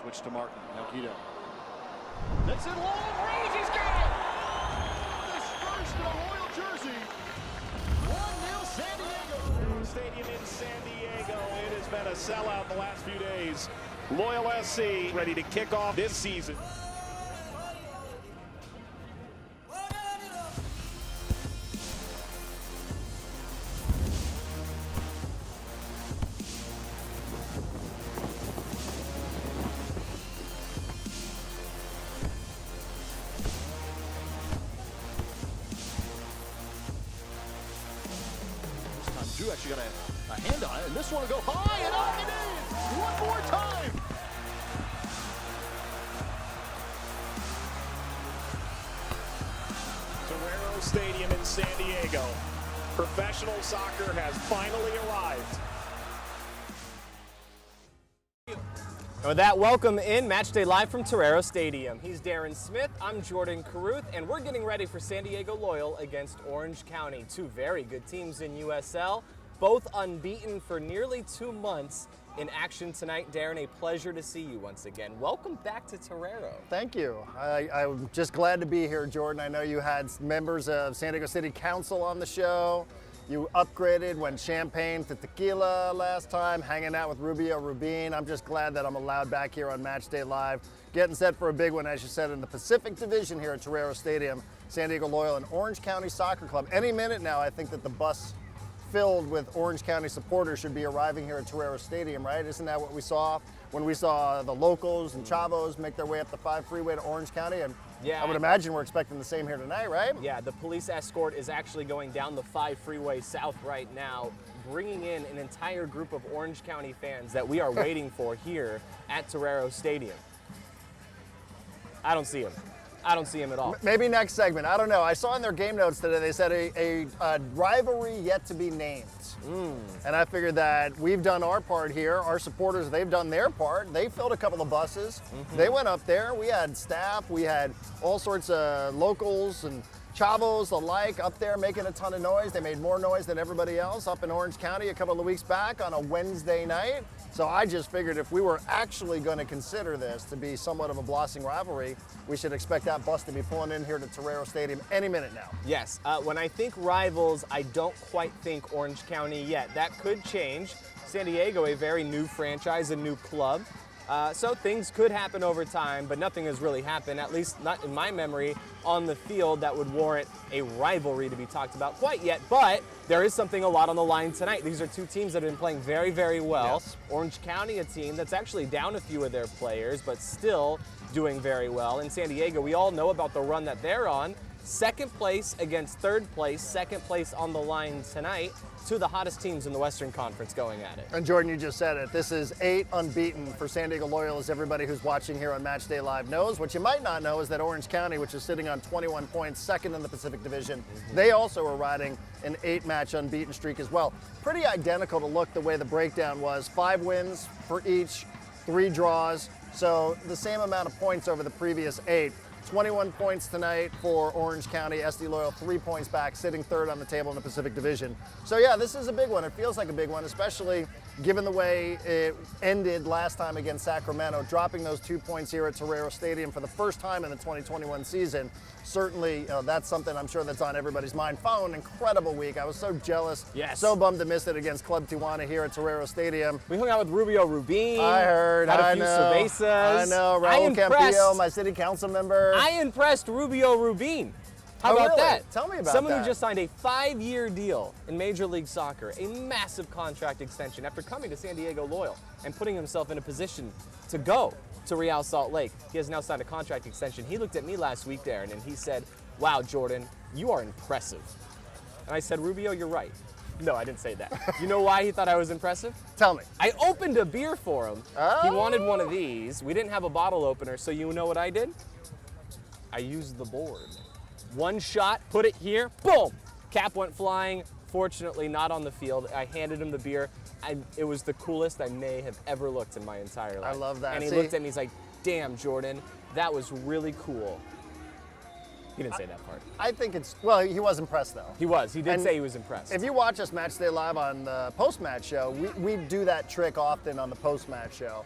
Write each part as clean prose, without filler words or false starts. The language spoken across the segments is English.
Switch to Martin. Now Guido. That's in long range. He's got it. This first in a Royal jersey. 1-0 San Diego. Stadium in San Diego. It has been a sellout the last few days. Loyal SC ready to kick off this season. Drew actually got a hand on it, and this one will go high and up and in. One more time. Torero Stadium in San Diego. Professional soccer has finally arrived. With that, welcome in Matchday live from Torero Stadium. He's Darren Smith, I'm Jordan Caruth, and we're getting ready for San Diego Loyal against Orange County. Two very good teams in USL, both unbeaten for nearly 2 months in action tonight. Darren, a pleasure to see you once again. Welcome back to Torero. Thank you. I'm just glad to be here, Jordan. I know you had members of San Diego City Council on the show. You upgraded, went champagne to tequila last time, hanging out with Rubio Rubin. I'm just glad that I'm allowed back here on Matchday Live, getting set for a big one, as you said, in the Pacific Division here at Torero Stadium, San Diego Loyal and Orange County Soccer Club. Any minute now, I think that the bus filled with Orange County supporters should be arriving here at Torero Stadium, right? Isn't that what we saw when we saw the locals and Chavos make their way up the 5 freeway to Orange County? And yeah, I would imagine we're expecting the same here tonight, right? Yeah, the police escort is actually going down the 5 freeway south right now, bringing in an entire group of Orange County fans that we are waiting for here at Torero Stadium. I don't see him. I don't see him at all. Maybe next segment. I don't know. I saw in their game notes today they said a rivalry yet to be named. And I figured that we've done our part here. Our supporters, they've done their part. They filled a couple of buses. They went up there. We had staff. We had all sorts of locals and Chavos, the like, up there making a ton of noise. They made more noise than everybody else up in Orange County a couple of weeks back on a Wednesday night. So I just figured if we were actually going to consider this to be somewhat of a blossoming rivalry, we should expect that bus to be pulling in here to Torero Stadium any minute now. Yes, when I think rivals, I don't quite think Orange County yet. That could change. San Diego, a very new franchise, a new club. So things could happen over time, but nothing has really happened, at least not in my memory, on the field that would warrant a rivalry to be talked about quite yet. But there is something a lot on the line tonight. These are two teams that have been playing very, very well. Yes. Orange County, a team that's actually down a few of their players, but still doing very well. In San Diego, we all know about the run that they're on. Second place against third place, second place on the line tonight. Two of the hottest teams in the Western Conference going at it. And Jordan, you just said it. This is 8 unbeaten for San Diego Loyal, as everybody who's watching here on Matchday Live knows. What you might not know is that Orange County, which is sitting on 21 points, second in the Pacific Division, they also are riding an 8-match unbeaten streak as well. Pretty identical to look the way the breakdown was. 5 wins for each, 3 draws. So the same amount of points over the previous 8. 21 points tonight for Orange County. SD Loyal 3 points back, sitting third on the table in the Pacific Division. So yeah, this is a big one. It feels like a big one, especially given the way it ended last time against Sacramento, dropping those 2 points here at Torero Stadium for the first time in the 2021 season. Certainly, that's something I'm sure that's on everybody's mind. Following an incredible week. I was so jealous, so bummed to miss it against Club Tijuana here at Torero Stadium. We hung out with Rubio Rubin. I heard, had a few cervezas. I know, Raul Campillo, my city council member. I impressed Rubio Rubin. How about that? Tell me about Someone that. who just signed a 5-year deal in Major League Soccer, a massive contract extension after coming to San Diego Loyal and putting himself in a position to go to Real Salt Lake. He has now signed a contract extension. He looked at me last week, Darren, and he said, "Wow, Jordan, you are impressive." And I said, "Rubio, you're right." No, I didn't say that. You know why he thought I was impressive? Tell me. I opened a beer for him. Oh. He wanted one of these. We didn't have a bottle opener, so you know what I did? I used the board. One shot, put it here, boom! Cap went flying. Fortunately, not on the field. I handed him the beer. It was the coolest I may have ever looked in my entire life. I love that. And he looked at me, he's like, "Damn, Jordan, that was really cool." He didn't say that part. I think it's, well, he was impressed though. He was. He did say he was impressed. If you watch us Matchday Live on the post-match show, we do that trick often on the post-match show.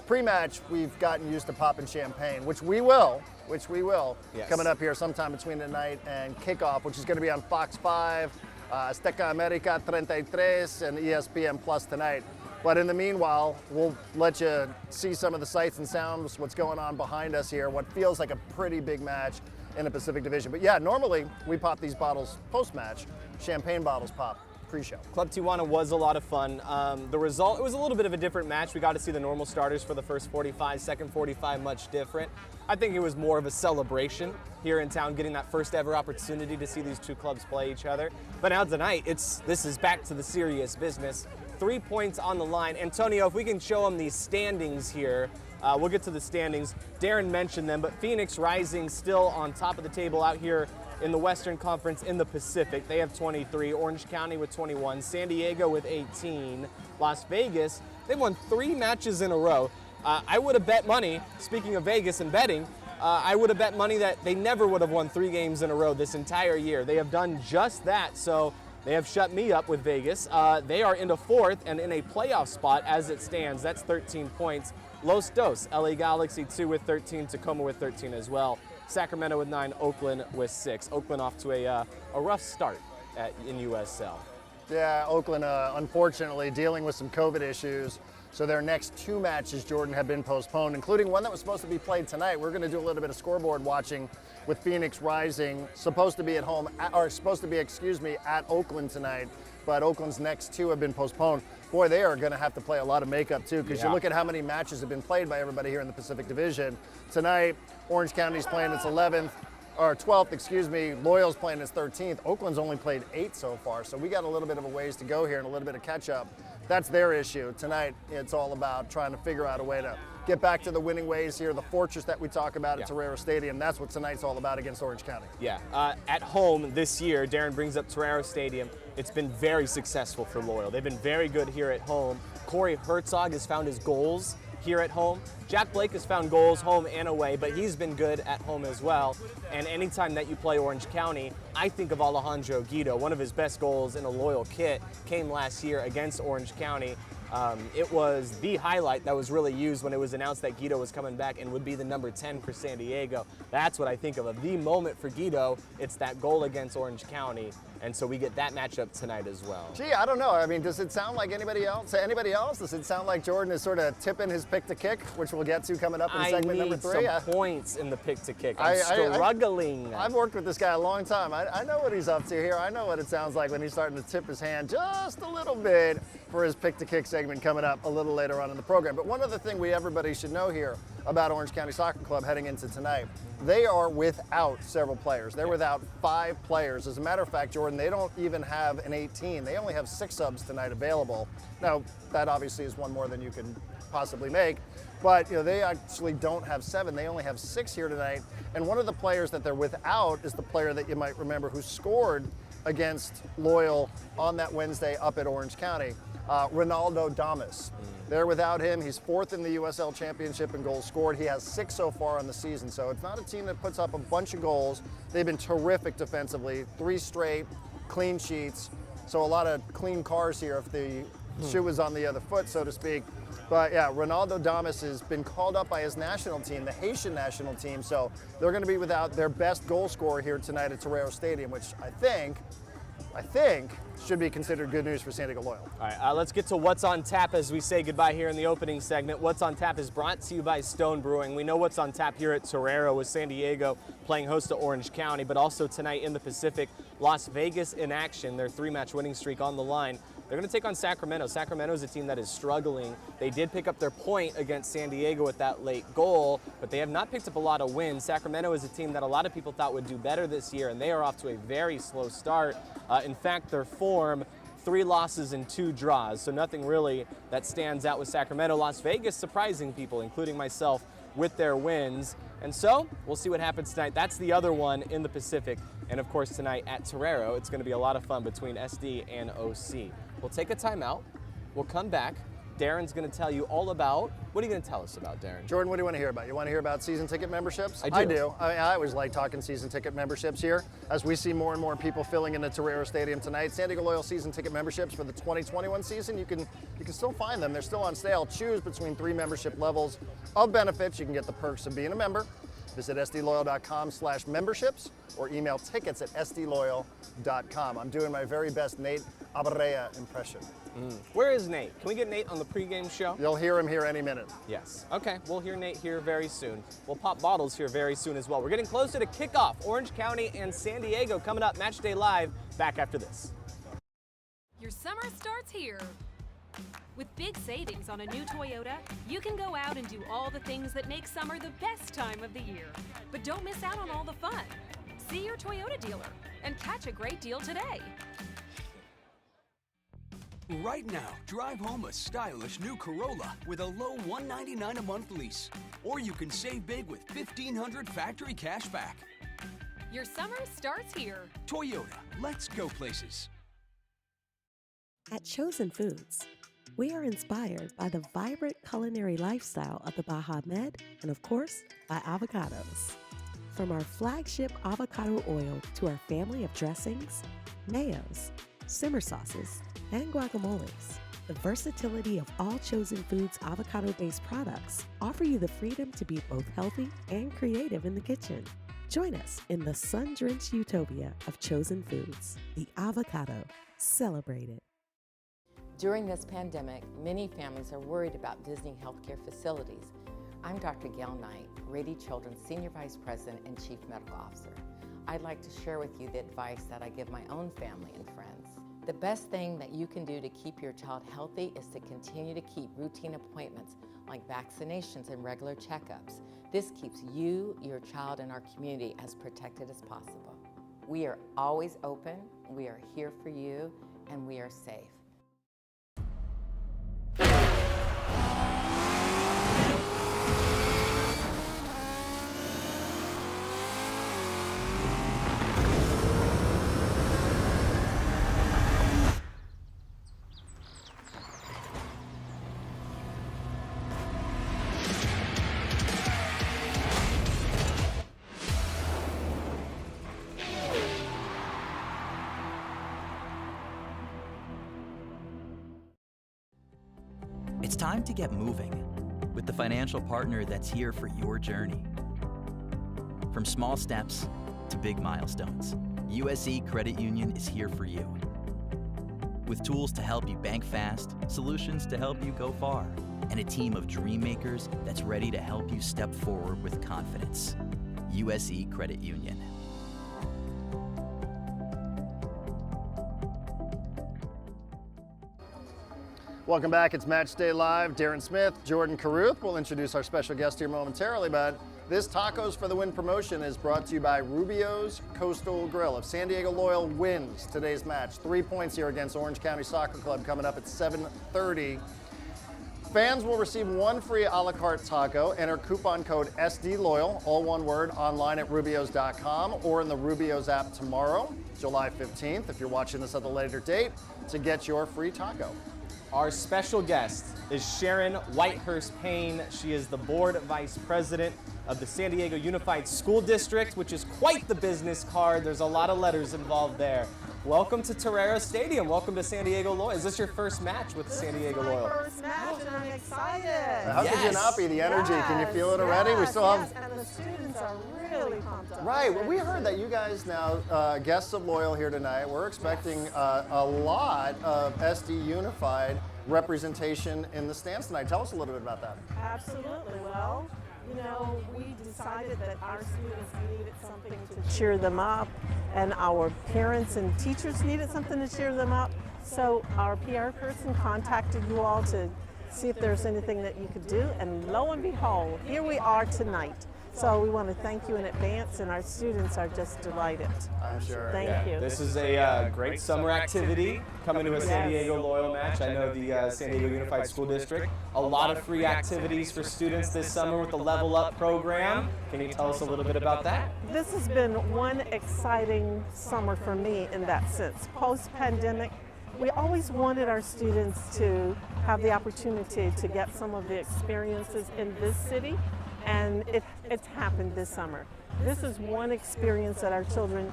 pre-match, we've gotten used to popping champagne, which we will, Yes. coming up here sometime between tonight and kickoff, which is going to be on Fox 5, Azteca America 33, and ESPN Plus tonight. But in the meanwhile, we'll let you see some of the sights and sounds, what's going on behind us here, what feels like a pretty big match in the Pacific Division. But yeah, normally we pop these bottles post-match. Champagne bottles pop pre-show. Club Tijuana was a lot of fun. The result, it was a little bit of a different match. We got to see the normal starters for the first 45, second 45, much different. I think it was more of a celebration here in town, getting that first ever opportunity to see these two clubs play each other. But now tonight, this is back to the serious business. 3 points on the line. Antonio, if we can show them these standings here, we'll get to the standings. Darren mentioned them, but Phoenix Rising still on top of the table out here in the Western Conference in the Pacific. They have 23, Orange County with 21, San Diego with 18, Las Vegas, they've won 3 matches in a row. I would have bet money, speaking of Vegas and betting, I would have bet money that they never would have won 3 games in a row this entire year. They have done just that, so they have shut me up with Vegas. They are into 4th and in a playoff spot as it stands. That's 13 points. Los Dos, LA Galaxy 2 with 13, Tacoma with 13 as well. Sacramento with 9, Oakland with 6. Oakland off to a rough start in USL. Yeah, Oakland, unfortunately, dealing with some COVID issues. So their next 2 matches, Jordan, have been postponed, including one that was supposed to be played tonight. We're going to do a little bit of scoreboard watching with Phoenix Rising, supposed to be at Oakland tonight, but Oakland's next 2 have been postponed. Boy, they are going to have to play a lot of makeup too, because you look at how many matches have been played by everybody here in the Pacific Division. Tonight, Orange County's playing its 12th, excuse me. Loyal's playing its 13th. Oakland's only played 8 so far, so we got a little bit of a ways to go here and a little bit of catch up. That's their issue. Tonight, it's all about trying to figure out a way to get back to the winning ways here, the fortress that we talk about at Torero Stadium. That's what tonight's all about against Orange County. Yeah, at home this year, Darren brings up Torero Stadium. It's been very successful for Loyal. They've been very good here at home. Corey Herzog has found his goals here at home. Jack Blake has found goals home and away, but he's been good at home as well. And anytime that you play Orange County, I think of Alejandro Guido. One of his best goals in a Loyal kit came last year against Orange County. It was the highlight that was really used when it was announced that Guido was coming back and would be the number 10 for San Diego. That's what I think of the moment for Guido. It's that goal against Orange County. And so we get that matchup tonight as well. Gee, I don't know. I mean, does it sound like anybody else? Does it sound like Jordan is sort of tipping his pick to kick, which we'll get to coming up in segment number 3? I need some points in the pick to kick. I'm struggling. I've worked with this guy a long time. I know what he's up to here. I know what it sounds like when he's starting to tip his hand just a little bit for his pick to kick segment coming up a little later on in the program. But one other thing everybody should know here about Orange County Soccer Club heading into tonight, they are without several players. They're without 5 players. As a matter of fact, Jordan, they don't even have an 18. They only have 6 subs tonight available. Now, that obviously is one more than you can possibly make, but they actually don't have 7. They only have 6 here tonight. And one of the players that they're without is the player that you might remember who scored against Loyal on that Wednesday up at Orange County, Ronaldo Damas. They're without him. He's 4th in the USL Championship in goals scored. He has 6 so far on the season, so it's not a team that puts up a bunch of goals. They've been terrific defensively, 3 straight clean sheets, so a lot of clean cars here if the shoe was on the other foot, so to speak. But yeah, Ronaldo Damas has been called up by his national team, the Haitian national team, so they're going to be without their best goal scorer here tonight at Torero Stadium, which I think should be considered good news for San Diego Loyal. All right, let's get to What's on Tap as we say goodbye here in the opening segment. What's on Tap is brought to you by Stone Brewing. We know what's on tap here at Torero with San Diego playing host to Orange County, but also tonight in the Pacific, Las Vegas in action, their 3-match winning streak on the line. They're going to take on Sacramento. Sacramento is a team that is struggling. They did pick up their point against San Diego with that late goal, but they have not picked up a lot of wins. Sacramento is a team that a lot of people thought would do better this year, and they are off to a very slow start. In fact, their form, 3 losses and 2 draws, so nothing really that stands out with Sacramento. Las Vegas surprising people, including myself, with their wins. And so we'll see what happens tonight. That's the other one in the Pacific. And of course tonight at Torero, it's going to be a lot of fun between SD and OC. We'll take a timeout. We'll come back. Darren's going to tell you all about. What are you going to tell us about, Darren? Jordan, what do you want to hear about? You want to hear about season ticket memberships? I do. I always like talking season ticket memberships here. As we see more and more people filling into Torero Stadium tonight, San Diego Loyal season ticket memberships for the 2021 season, you can still find them. They're still on sale. Choose between 3 membership levels of benefits. You can get the perks of being a member. Visit sdloyal.com/memberships or email tickets at sdloyal.com. I'm doing my very best Nate Abaurrea impression. Where is Nate? Can we get Nate on the pregame show? You'll hear him here any minute. Yes. Okay, we'll hear Nate here very soon. We'll pop bottles here very soon as well. We're getting closer to kickoff. Orange County and San Diego coming up. Matchday Live back after this. Your summer starts here. With big savings on a new Toyota, you can go out and do all the things that make summer the best time of the year. But don't miss out on all the fun. See your Toyota dealer and catch a great deal today. Right now, drive home a stylish new Corolla with a low $199 a month lease. Or you can save big with $1,500 factory cash back. Your summer starts here. Toyota, let's go places. At Chosen Foods, we are inspired by the vibrant culinary lifestyle of the Baja Med and, of course, by avocados. From our flagship avocado oil to our family of dressings, mayos, simmer sauces, and guacamoles, the versatility of all Chosen Foods avocado-based products offer you the freedom to be both healthy and creative in the kitchen. Join us in the sun-drenched utopia of Chosen Foods, the avocado. Celebrate it. During this pandemic, many families are worried about visiting healthcare facilities. I'm Dr. Gail Knight, Rady Children's Senior Vice President and Chief Medical Officer. I'd like to share with you the advice that I give my own family and friends. The best thing that you can do to keep your child healthy is to continue to keep routine appointments like vaccinations and regular checkups. This keeps you, your child, and our community as protected as possible. We are always open, we are here for you, and we are safe. It's time to get moving with the financial partner that's here for your journey. From small steps to big milestones, USE Credit Union is here for you. With tools to help you bank fast, solutions to help you go far, and a team of dream makers that's ready to help you step forward with confidence. USE Credit Union. Welcome back. It's Matchday Live. Darren Smith, Jordan Carruth. We'll introduce our special guest here momentarily, but this Tacos for the Win promotion is brought to you by Rubio's Coastal Grill. If San Diego Loyal wins today's match, 3 points here against Orange County Soccer Club coming up at 7:30. Fans will receive 1 free a la carte taco. Enter coupon code SDLOYAL, all one word, online at rubios.com or in the Rubio's app tomorrow, July 15th, if you're watching this at a later date, to get your free taco. Our special guest is Sharon Whitehurst Payne. She is the board vice president of the San Diego Unified School District, which is quite the business card. There's a lot of letters involved there. Welcome to Torero Stadium. Welcome to San Diego Loyal. Is this your first match with San Diego Loyal? This is my first match, and I'm excited. How could you not be? The energy. Can you feel it already? We still have. And the students are really pumped up. Right. Well, we heard that you guys now, guests of Loyal here tonight, we're expecting a lot of SD Unified representation in the stands tonight. Tell us a little bit about that. Absolutely. Well, you know, we decided that our students needed something to cheer them up, and our parents and teachers needed something to cheer them up. So our PR person contacted you all to see if there's anything that you could do, and lo and behold, here we are tonight. So we want to thank you in advance, and our students are just delighted. I'm sure. Thank you. This is a great summer activity coming to a San Diego Loyal match. I know the San Diego Unified School District. A lot of free activities for students this summer with the Level Up program. Can you tell us a little bit about that? This has been one exciting summer for me in that sense. Post-pandemic, we always wanted our students to have the opportunity to get some of the experiences in this city, and it's happened this summer. This is one experience that our children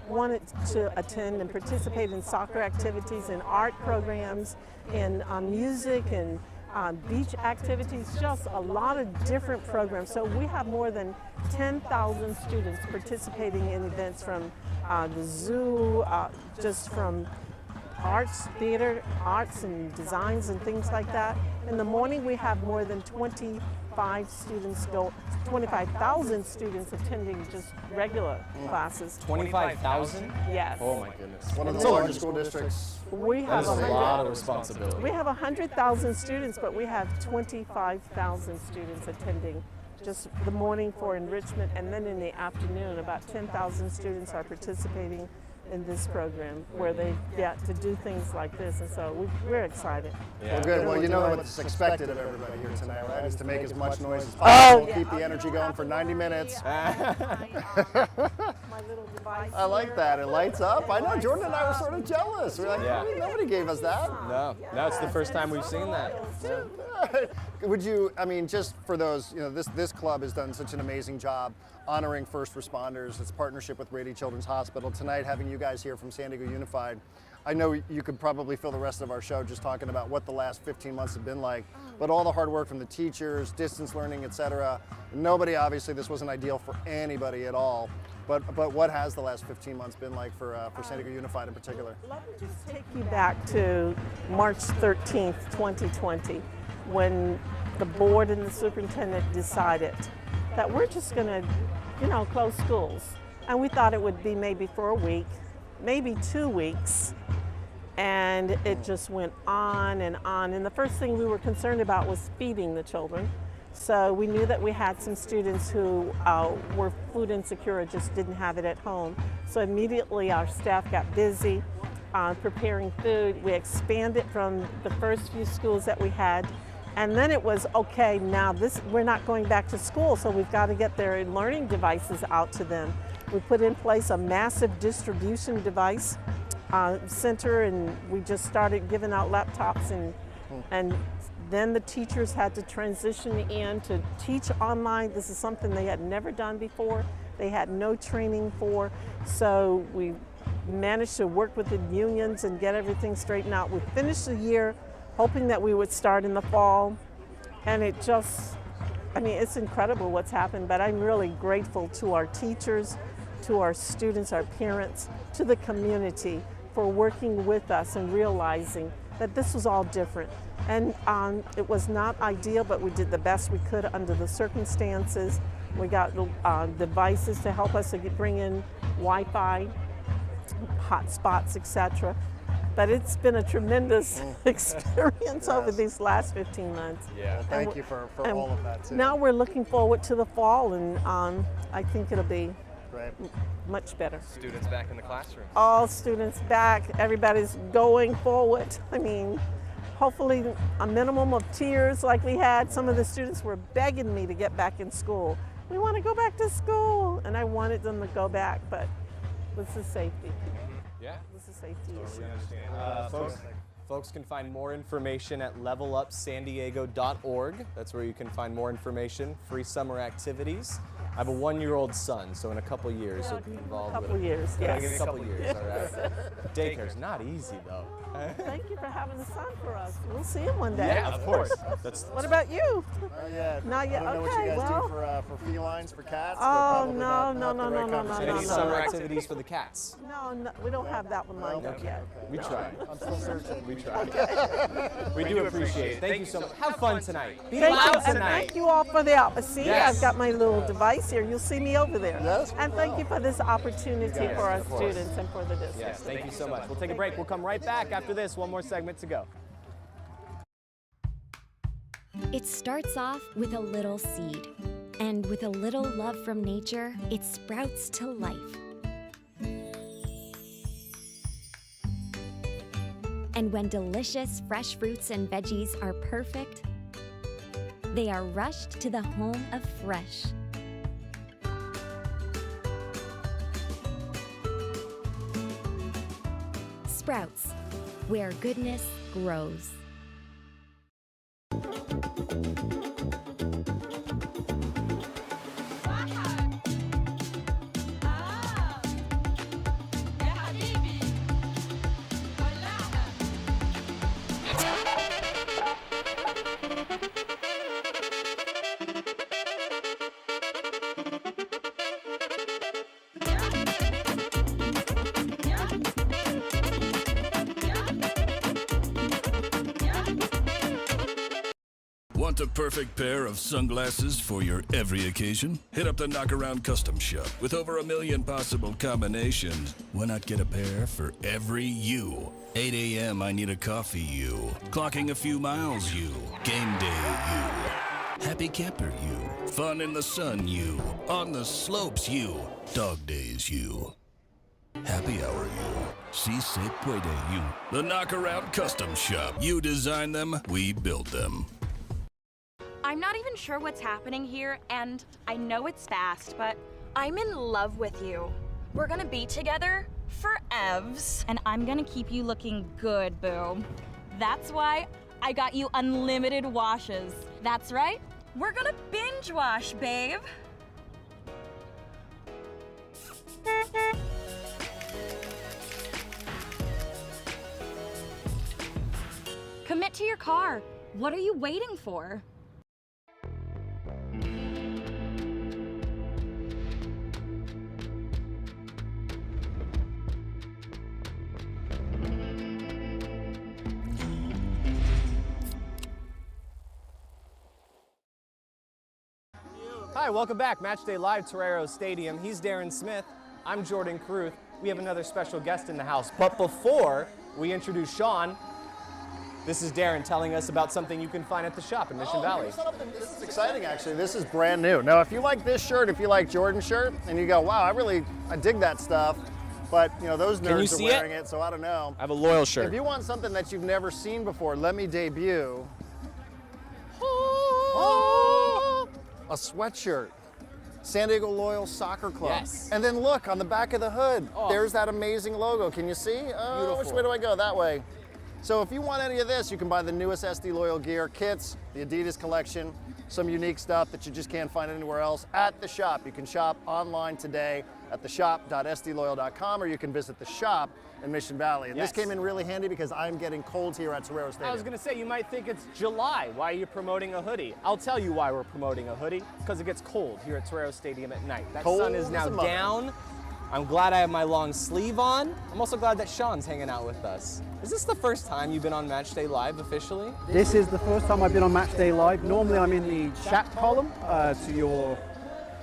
wanted to attend and participate in soccer activities, in art programs, in music, and beach activities, just a lot of different programs. So we have more than 10,000 students participating in events from the zoo, just from arts, theater, arts and designs and things like that. In the morning we have more than 25,000 students attending just regular classes. 25,000? Yes. Oh my goodness. One of the largest school districts. We That have is a lot of responsibility. We have 100,000 students, but we have 25,000 students attending just the morning for enrichment, and then in the afternoon about 10,000 students are participating in this program where they get to do things like this, and so we're excited. Well, good. Well, you know what's expected of everybody here tonight, right? Is to make as much noise as possible, keep the energy going for 90 minutes. My little device. I like that. It lights up. I know Jordan and I were sort of jealous. We're like, nobody gave us that. No, it's the first time we've seen that. Would you, I mean, just for those, this club has done such an amazing job honoring first responders. It's a partnership with Rady Children's Hospital. Tonight, having you guys here from San Diego Unified, I know you could probably fill the rest of our show just talking about what the last 15 months have been like, but all the hard work from the teachers, distance learning, etc. Nobody, obviously, this wasn't ideal for anybody at all. But what has the last 15 months been like for San Diego Unified in particular? Let me just take you back to March 13th, 2020, when the board and the superintendent decided that we're just going to, close schools. And we thought it would be maybe for a week, maybe 2 weeks. And it just went on and on. And the first thing we were concerned about was feeding the children. So we knew that we had some students who were food insecure and just didn't have it at home. So immediately our staff got busy preparing food. We expanded from the first few schools that we had. And then it was, okay, now we're not going back to school, so we've got to get their learning devices out to them. We put in place a massive distribution device center, and we just started giving out laptops, and then the teachers had to transition in to teach online. This is something they had never done before. They had no training for, so we managed to work with the unions and get everything straightened out. We finished the year hoping that we would start in the fall, and it's incredible what's happened, but I'm really grateful to our teachers, to our students, our parents, to the community for working with us and realizing that this was all different. And it was not ideal, but we did the best we could under the circumstances. We got devices to help us to bring in Wi-Fi, hotspots, etc. But it's been a tremendous experience over these last 15 months. Yeah, thank you for all of that too. Now we're looking forward to the fall, and I think it'll be much better. Students back in the classroom. All students back, everybody's going forward. I mean, hopefully a minimum of tears like we had. Some of the students were begging me to get back in school. We want to go back to school, and I wanted them to go back, but this is safety. Yeah. This is a safety issue. Folks can find more information at levelupsandiego.org. That's where you can find more information, free summer activities. I have a 1-year-old son, so in a couple years he'll be involved with it. A couple years, yes. A couple years, all right. Daycare's not easy, though. Thank you for having the son for us. We'll see him one day. Yeah, of course. What about you? Not yet. Not yet. I don't know what you guys do for felines, for cats. Oh, no. Any summer activities for the cats? No, we don't have that one lined up yet. We tried. I'm still searching. We tried. We do appreciate it. Thank you so much. Have fun tonight. Be Thank loud you, and tonight. thank you all for the opportunity. See, Yes. I've got my little device here. You'll see me over there. Yes, and thank you for this opportunity Yes, for our of course. students and for the district. Yes, thank you so much. We'll take a break. We'll come right back after this. One more segment to go. It starts off with a little seed, and with a little love from nature, it sprouts to life. And when delicious fresh fruits and veggies are perfect, they are rushed to the home of fresh. Sprouts, where goodness grows. Want the perfect pair of sunglasses for your every occasion? Hit up the Knockaround Custom Shop. With over 1 million possible combinations, why not get a pair for every you? 8 a.m. I need a coffee you. Clocking a few miles you. Game day you. Happy camper you. Fun in the sun you. On the slopes you. Dog days you. Happy hour you. Si se puede you. The Knockaround Custom Shop. You design them, we build them. I'm not even sure what's happening here, and I know it's fast, but I'm in love with you. We're gonna be together forevs, and I'm gonna keep you looking good, boo. That's why I got you unlimited washes. That's right, we're gonna binge wash, babe. Commit to your car. What are you waiting for? Hi, welcome back. Matchday Live, Torero Stadium. He's Darren Smith. I'm Jordan Caruth. We have another special guest in the house. But before we introduce Sean, this is Darren telling us about something you can find at the shop in Mission Valley. This is exciting, actually. This is brand new. Now, if you like this shirt, if you like Jordan's shirt, and you go, wow, I dig that stuff, but you know those nerds are wearing it, so I don't know. I have a loyal shirt. If you want something that you've never seen before, let me debut a sweatshirt. San Diego Loyal Soccer Club. Yes. And then look on the back of the hood. There's that amazing logo. Can you see? Oh, which way do I go? That way. So if you want any of this, you can buy the newest SD Loyal gear, kits, the Adidas collection, some unique stuff that you just can't find anywhere else at the shop. You can shop online today at theshop.sdloyal.com, or you can visit the shop in Mission Valley. And this came in really handy because I'm getting cold here at Torero Stadium. I was going to say, you might think it's July. Why are you promoting a hoodie? I'll tell you why we're promoting a hoodie. Because it gets cold here at Torero Stadium at night. That sun is now down. I'm glad I have my long sleeve on. I'm also glad that Sean's hanging out with us. Is this the first time you've been on Matchday Live officially? This is the first time I've been on Matchday Live. Normally I'm in the chat column to your,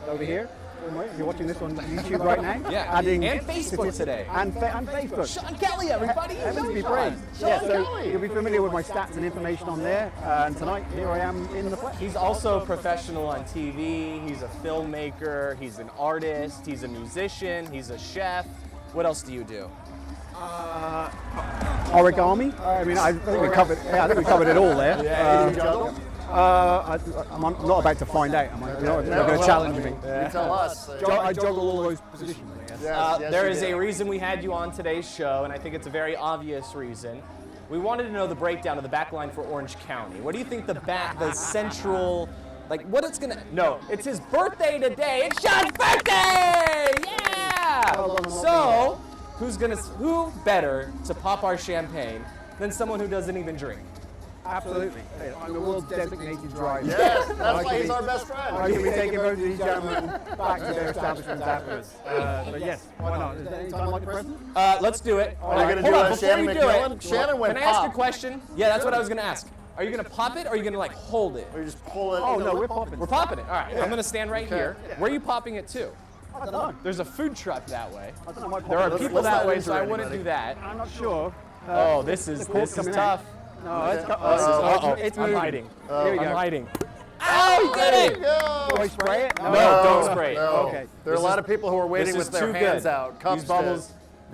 over here. If you're watching this on YouTube right now. Yeah, adding and Facebook today. And Facebook. Sean Kelly, everybody. Heavens be praised. Yeah, so you'll be familiar with my stats and information on there. And tonight, here I am in the flesh. He's also a professional on TV. He's a filmmaker. He's an artist. He's a musician. He's a chef. What else do you do? Origami. I mean, I think we covered. Yeah, I think we covered it all there. I'm not about to find out. You're going to challenge me. You tell us. I juggle all those positions. There is a reason we had you on today's show, and I think it's a very obvious reason. We wanted to know the breakdown of the back line for Orange County. What do you think the central, like what it's gonna? No, it's his birthday today. It's Sean's birthday! Yeah. So, who better to pop our champagne than someone who doesn't even drink? Absolutely. I'm the world's designated driver. Yes, that's why he's our best friend. I can be taking both of these gentlemen back to their establishments afterwards. But yes, why not? Is there any time like the present? Let's do it. Are you going to do a Shannon McMillan? Shannon went Can I ask a question? Yeah, that's what I was going to ask. Are you going to pop it or are you going to like hold it? Or you just pull it? Oh, no, we're popping. We're popping it. All right, I'm going to stand right here. Where are you popping it to? I don't know. There's a food truck that way. I don't know. There are people that way, so I wouldn't do that. I'm not sure. Oh, this is tough. No, it's I'm hiding. Here we go. I'm hiding. Oh, he did it! Do I spray it? No, don't spray it. No. Okay. There are a lot of people who are waiting with their hands out. These bubbles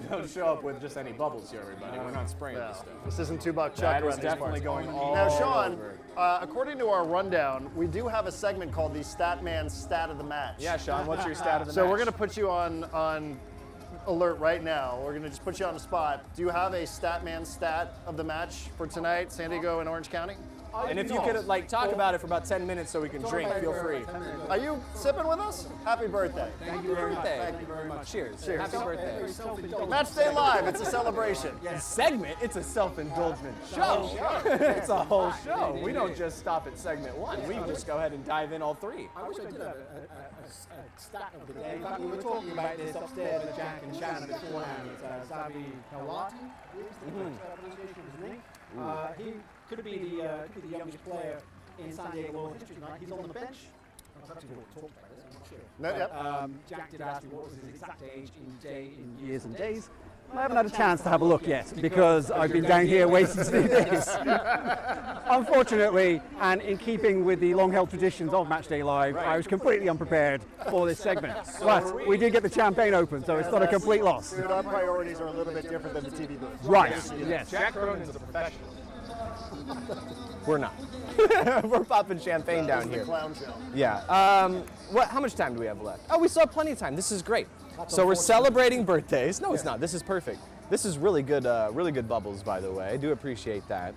don't show up with just any bubbles here, everybody. We're not spraying this stuff. This isn't $2 Chuck. That is definitely going all Now, Sean, over. according to our rundown, we do have a segment called the Statman's Stat of the Match. Yeah, Sean, what's your stat of the match? So we're going to put you on alert right now. We're going to just put you on the spot. Do you have a Statman stat of the match for tonight, San Diego and Orange County? And if you could like talk about it for about 10 minutes so we can drink, feel free. Are you sipping with us? Happy birthday. Thank you very much. Thank you very much. Cheers. Cheers. Happy birthday. Matchday Live, it's a celebration. Segment, it's a self-indulgent show. It's a whole show. We don't just stop at segment 1. We just go ahead and dive in all 3. I wish I did have a stat of the day. In fact, we were talking about this upstairs with Jack and Shannon beforehand. Zavi Kalati, is the pronunciation of his name. He could be the youngest player in San Diego Loyal history tonight. He's on the bench. I was actually going to talk about this, I'm not sure. No, Jack did ask me what was his exact age in years and days. I haven't had a chance to have a look yet because I've been down here waiting to do this. Unfortunately, and in keeping with the long-held traditions of Matchday Live, I was completely unprepared for this segment. But we did get the champagne open, so it's not a complete loss. Dude, our priorities are a little bit different than the TV booth. Right, yes. Jack Cronin's a professional. We're not. We're popping champagne down here. The clown show. Yeah. How much time do we have left? Oh, we still have plenty of time. This is great. So we're celebrating birthdays. No, it's not. This is perfect. This is really good bubbles, by the way. I do appreciate that.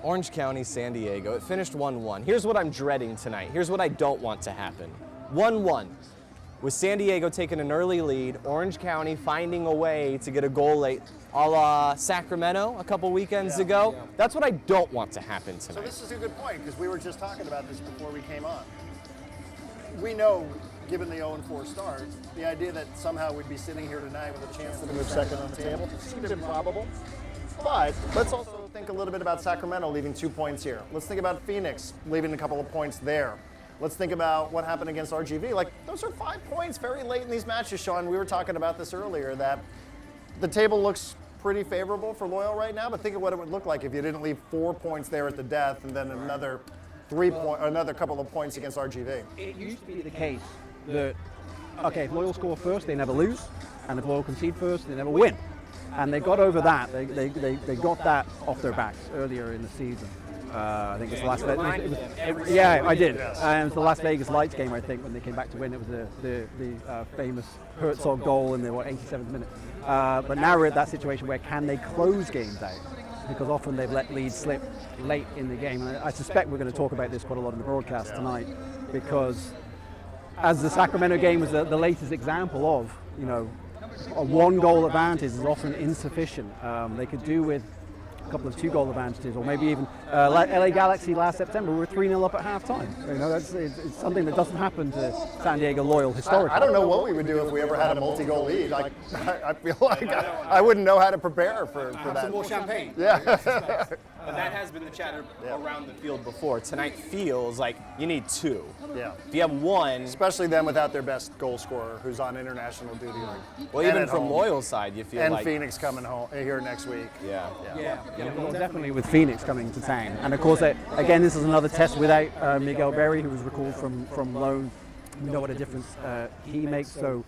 Orange County, San Diego. It finished 1-1. Here's what I'm dreading tonight. Here's what I don't want to happen. 1-1. With San Diego taking an early lead, Orange County finding a way to get a goal late, a la Sacramento a couple weekends ago. That's what I don't want to happen tonight. So this is a good point, because we were just talking about this before we came on. We know, given the 0-4 start, the idea that somehow we'd be sitting here tonight with a chance to move second on the table seems improbable. But let's also think a little bit about Sacramento leaving 2 points here. Let's think about Phoenix leaving a couple of points there. Let's think about what happened against RGV. Like, those are 5 points very late in these matches, Sean. We were talking about this earlier, that the table looks pretty favorable for Loyal right now, but think of what it would look like if you didn't leave 4 points there at the death and then another couple of points against RGV. It used to be the case that, okay, if Loyal score first, they never lose, and if Loyal concede first, they never win. And they got over that. They got that off their backs earlier in the season. I think it's the last. Yeah, I did. It was the Las Vegas Lights game, I think, when they came back to win. It was the famous Herzog goal in the 87th minute. But now we're at that situation where can they close games out? Because often they've let leads slip late in the game. And I suspect we're going to talk about this quite a lot in the broadcast tonight, because as the Sacramento game was the latest example of, you know, a 1-goal advantage is often insufficient. They could do with a couple of 2-goal advantages, or maybe even LA Galaxy last September were 3-0 up at half-time. You know, it's something that doesn't happen to San Diego Loyal historically. I don't know what we would do if we ever had a multi-goal lead. Like, I feel like I wouldn't know how to prepare for that. Some more champagne. Yeah. But that has been the chatter around the field before. Tonight feels like you need 2. Yeah. If you have 1, especially them without their best goal scorer, who's on international duty. Well, even from Loyal side, you feel and like. And Phoenix coming home here next week. Yeah. Well, definitely with Phoenix coming to town. And of course, again, this is another test without Miguel Berry, who was recalled from loan. We know what a difference he makes. So.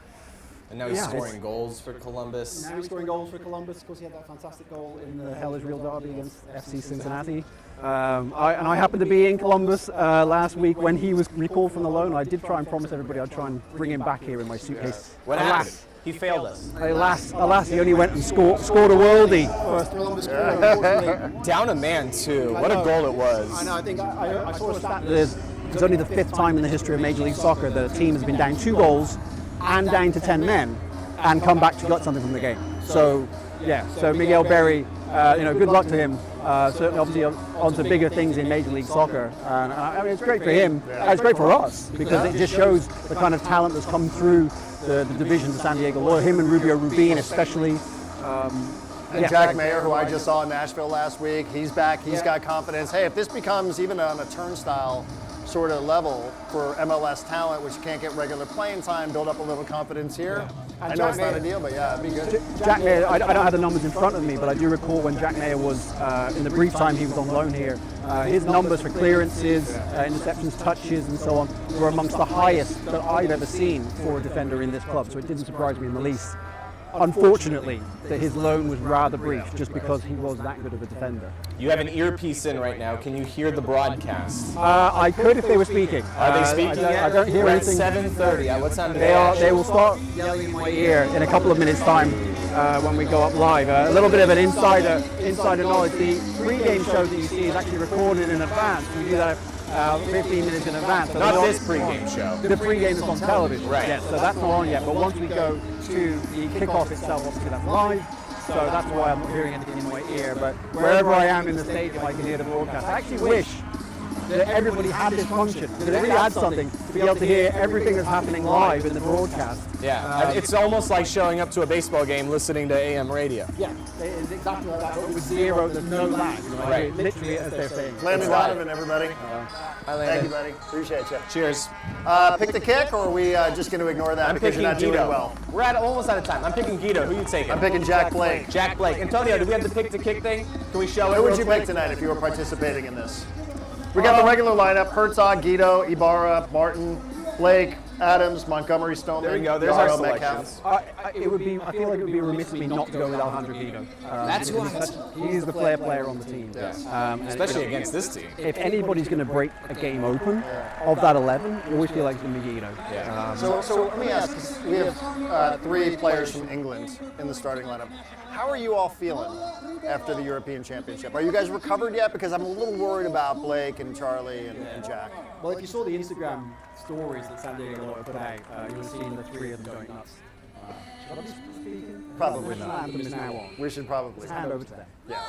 And now he's scoring goals for Columbus. Now he's scoring goals for Columbus. Of course, he had that fantastic goal in the Hell is Real derby against FC Cincinnati. I happened to be in Columbus last week when he was recalled from the loan. I did try and promise everybody I'd try and bring him back here in my suitcase. What happened? He failed us. Alas, he only went and scored a worldie. First Columbus goal, unfortunately. Down a man, too. What a goal it was. I know. I think I saw a stat that it's only the 5th time in the history of Major League Soccer that a team has been down 2 goals and down to 10 men and come back to get something from the game. So, yeah. So Miguel Berry, good luck to him. Certainly, obviously, on to bigger things in Major League Soccer. And I mean, it's great for him. It's great for us because it just shows the kind of talent that's come through the divisions of San Diego Loyal. Him and Rubio Rubin, especially. And Jack Mayer, who I just saw in Nashville last week, he's back. He's got confidence. Hey, if this becomes even on a turnstile sort of level for MLS talent, which can't get regular playing time, build up a little confidence here. I know it's not a deal, but yeah, it'd be good. Jack Mayer, I don't have the numbers in front of me, but I do recall when Jack Mayer was, in the brief time he was on loan here, his numbers for clearances, interceptions, touches, and so on were amongst the highest that I've ever seen for a defender in this club, so it didn't surprise me in the least. unfortunately, that his loan was rather brief, just because he was that good of a defender. You have an earpiece in right now. Can you hear the broadcast? I could if they were speaking. Are they speaking yet? I don't hear We're anything. at 7:30. What time do They will start yelling in my ear in a couple of minutes' time when we go up live. A little bit of an insider knowledge. The pre-game show that you see is actually recorded in advance. We do that 15 minutes in advance. So Not this pre-game show. The pre-game is on television. Right. Yes, so that's not on yet. But once we go to the kickoff itself, obviously that's live. So that's why I'm not hearing anything in my ear. But wherever I am in the stadium, I can hear the broadcast. I actually wish that everybody had this function, because it really adds something to be able to hear everything that's happening live in the broadcast. Yeah, it's almost like showing up to a baseball game listening to AM radio. Yeah, it's exactly like that, but with zero, there's no lag. You know, Right. Literally, as they're saying. Landon Donovan, everybody. Hi, Landon. Thank you, buddy. Appreciate you. Cheers. Pick the kick, or are we just going to ignore that I'm because picking you're not Guido. doing well? We're almost out of time. I'm picking Guido. Who are you taking? I'm picking Jack Blake. Jack Blake. Antonio, do we have the pick to kick thing? Can we show it? Who would real you quick? pick tonight if you were participating in this? We got the regular lineup: Herzog, Guido, Ibarra, Martin, Blake, Adams, Montgomery, Stoneman. There we go. There's our Yaro, selections. Metcalf. It would be. I feel like it would be remiss of me not to go with Alejandro Guido. That's who He's the flair player on the team. Especially against this team. If anybody's going to break a game open of that 11, you always feel like it's going to be Guido. So let me ask, 'cause we have 3 players from England in the starting lineup. How are you all feeling after the European Championship? Are you guys recovered yet? Because I'm a little worried about Blake and Charlie and Jack. Well, if you saw the Instagram stories that San Diego Loyal put out, you would have seen the 3 of them going nuts. Probably not. Anthem is now on. We should probably Hand over to them. Yes.